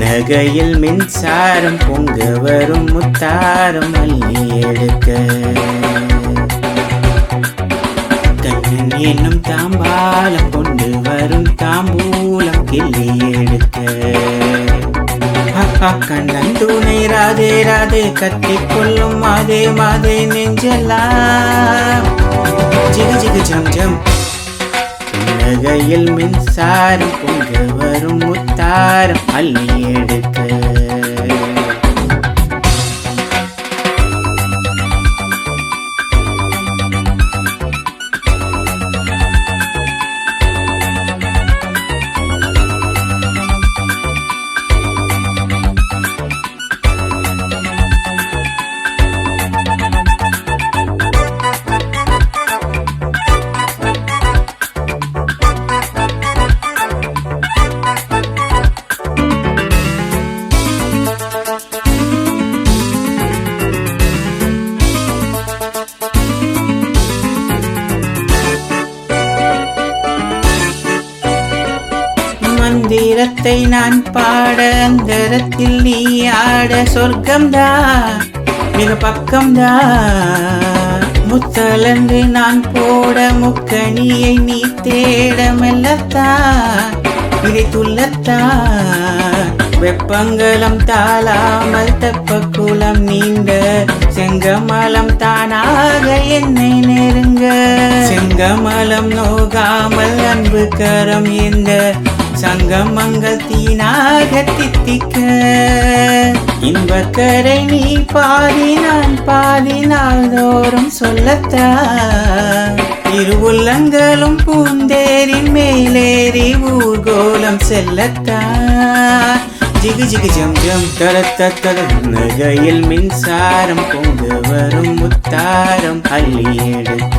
நகையில் மின்சாரம் பொங்க வரும் முத்தாரம் அள்ளி எடுக்க கண்ணன் என்னும் தாம்பாலம் கொண்டு வரும் தாம்பூலம் கிள்ளி எடுக்க கண்ணன் துணை ராதே ராதே கத்திக் கொள்ளும் மாதே மாதே நெஞ்செல்லாம் ஜிகு ஜிகு ஜம் ஜம். நகையில் மின்சாரம் பொங்க வரும் முத்தாரம் அள்ளி எடுக்க மந்திரத்தை நான் பாட அந்தரத்தில் நீ ஆட சொர்க்கம்தா மிக பக்கம்தா முத்தலந்து நான் போட முக்கணியை நீ தேட மெல்லத்தா இதை துள்ளத்தா வெப்பங்கலம் தாளாமல் தெப்பக்குளம் நீண்ட செங்கமலம் தானாக என்னை நெருங்க செங்கமலம் நோகாமல் அன்பு கரம் எந்த சங்கமங்கள் தீனாக தித்திக்க இன்பக்கரை நீ பாதி நான் பாதி நாள்தோறும் சொல்லத்தா இரு உள்ளங்களும் பூந்தேரின் மேலேறி ஊர்கோலம் செல்லத்தா ஜிகு ஜிகு ஜம் ஜம் தரத்த தர. நகையில் மின்சாரம் பொங்க வரும் முத்தாரம் அள்ளி எடுக்க